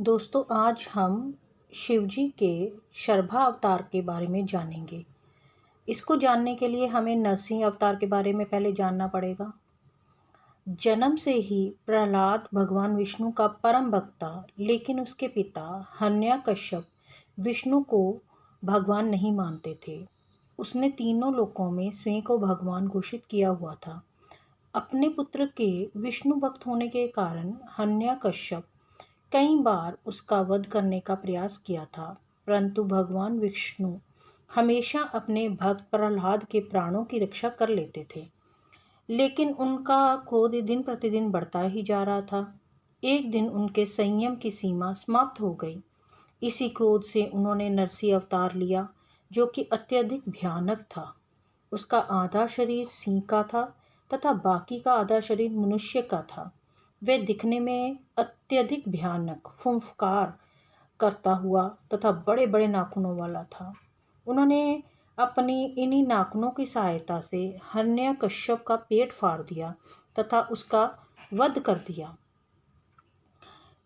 दोस्तों, आज हम शिवजी के शर्भा अवतार के बारे में जानेंगे। इसको जानने के लिए हमें नरसिंह अवतार के बारे में पहले जानना पड़ेगा। जन्म से ही प्रहलाद भगवान विष्णु का परम भक्त था, लेकिन उसके पिता हिरण्यकश्यप विष्णु को भगवान नहीं मानते थे। उसने तीनों लोकों में स्वयं को भगवान घोषित किया हुआ था। अपने पुत्र के विष्णु भक्त होने के कारण हिरण्यकश्यप कई बार उसका वध करने का प्रयास किया था, परंतु भगवान विष्णु हमेशा अपने भक्त प्रहलाद के प्राणों की रक्षा कर लेते थे। लेकिन उनका क्रोध दिन प्रतिदिन बढ़ता ही जा रहा था। एक दिन उनके संयम की सीमा समाप्त हो गई। इसी क्रोध से उन्होंने नरसिंह अवतार लिया, जो कि अत्यधिक भयानक था। उसका आधा शरीर सिंह का था तथा बाकी का आधा शरीर मनुष्य का था। वह दिखने में अत्यधिक भयानक, फुंफकार करता हुआ तथा बड़े बड़े नाखूनों वाला था। उन्होंने अपनी इन्हीं नाखूनों की सहायता से हिरण्यकश्यप का पेट फाड़ दिया तथा उसका वध कर दिया।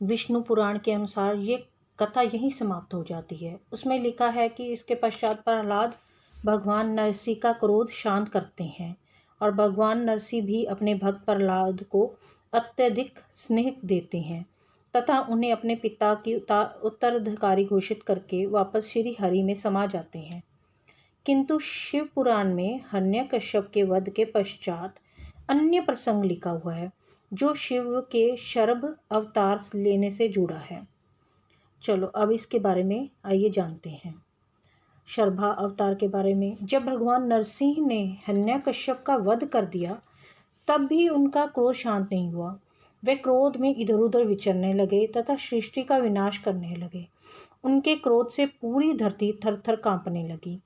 विष्णु पुराण के अनुसार ये कथा यहीं समाप्त हो जाती है। उसमें लिखा है कि इसके पश्चात प्रहलाद भगवान नरसिंह का क्रोध शांत करते हैं और भगवान नरसिंह भी अपने भक्त प्रहलाद को अत्यधिक स्नेह देते हैं तथा उन्हें अपने पिता की उत्तराधिकारी घोषित करके वापस श्री हरि में समा जाते हैं। किंतु शिव पुराण में हिरण्यकश्यप के वध के पश्चात अन्य प्रसंग लिखा हुआ है, जो शिव के शर्भ अवतार लेने से जुड़ा है। चलो अब इसके बारे में आइए जानते हैं। शर्भा अवतार के बारे में, जब भगवान नरसिंह ने हिरण्यकश्यप का वध कर दिया, तब भी उनका क्रोध शांत नहीं हुआ। वे क्रोध में इधर उधर विचरने लगे तथा सृष्टि का विनाश करने लगे। उनके क्रोध से पूरी धरती थर थर कांपने लगी।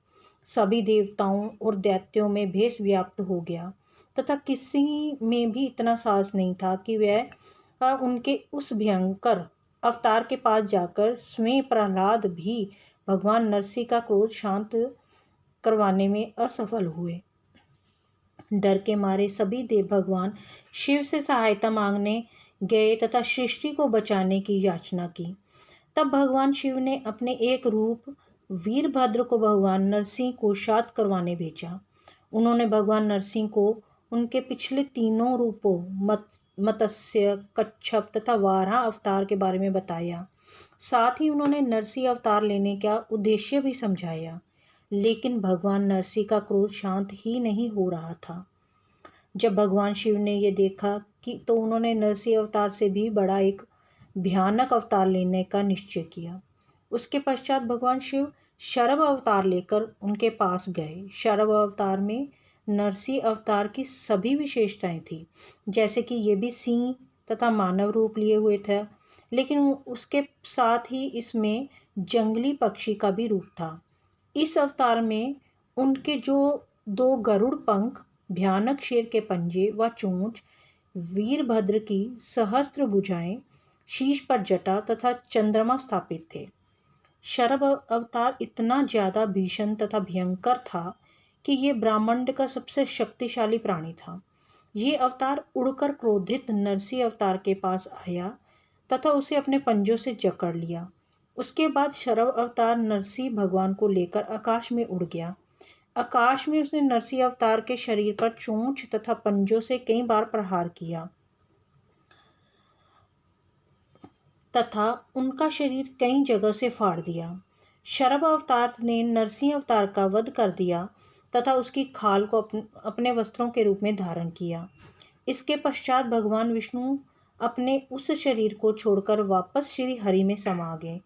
सभी देवताओं और दैत्यों में भेष व्याप्त हो गया तथा किसी में भी इतना साहस नहीं था कि वह उनके उस भयंकर अवतार के पास जाकर स्वयं प्रहलाद भी भगवान नरसिंह का क्रोध शांत करवाने में असफल हुए। डर के मारे सभी देव भगवान शिव से सहायता मांगने गए तथा सृष्टि को बचाने की याचना की। तब भगवान शिव ने अपने एक रूप वीरभद्र को भगवान नरसिंह को शांत करवाने भेजा। उन्होंने भगवान नरसिंह को उनके पिछले तीनों रूपों मत्स्य, कच्छप तथा वाराह अवतार के बारे में बताया। साथ ही उन्होंने नरसिंह अवतार लेने का उद्देश्य भी समझाया। लेकिन भगवान नरसिंह का क्रोध शांत ही नहीं हो रहा था। जब भगवान शिव ने यह देखा कि तो उन्होंने नरसिंह अवतार से भी बड़ा एक भयानक अवतार लेने का निश्चय किया। उसके पश्चात भगवान शिव शर्भ अवतार लेकर उनके पास गए। शर्भ अवतार में नरसिंह अवतार की सभी विशेषताएं थी, जैसे कि ये भी सिंह तथा मानव रूप लिए हुए था, लेकिन उसके साथ ही इसमें जंगली पक्षी का भी रूप था। इस अवतार में उनके जो दो गरुड़ पंख, भयानक शेर के पंजे व चोंच, वीरभद्र की सहस्त्र भुजाएं, शीश पर जटा तथा चंद्रमा स्थापित थे। शर्भ अवतार इतना ज़्यादा भीषण तथा भयंकर था कि ये ब्रह्मांड का सबसे शक्तिशाली प्राणी था। ये अवतार उड़कर क्रोधित नरसिंह अवतार के पास आया तथा उसे अपने पंजों से जकड़ लिया। उसके बाद शर्भ अवतार नरसिंह भगवान को लेकर आकाश में उड़ गया। आकाश में उसने नरसिंह अवतार के शरीर पर चोंच तथा पंजों से कई बार प्रहार किया तथा उनका शरीर कई जगह से फाड़ दिया। शर्भ अवतार ने नरसिंह अवतार का वध कर दिया तथा उसकी खाल को अपने वस्त्रों के रूप में धारण किया। इसके पश्चात भगवान विष्णु अपने उस शरीर को छोड़कर वापस श्री हरि में समा गए।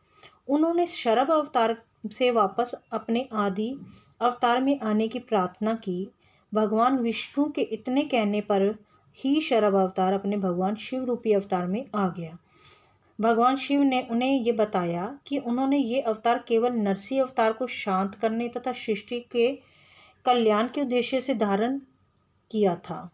उन्होंने शर्भ अवतार से वापस अपने आदि अवतार में आने की प्रार्थना की। भगवान विष्णु के इतने कहने पर ही शर्भ अवतार अपने भगवान शिव रूपी अवतार में आ गया। भगवान शिव ने उन्हें ये बताया कि उन्होंने ये अवतार केवल नरसिंह अवतार को शांत करने तथा सृष्टि के कल्याण के उद्देश्य से धारण किया था।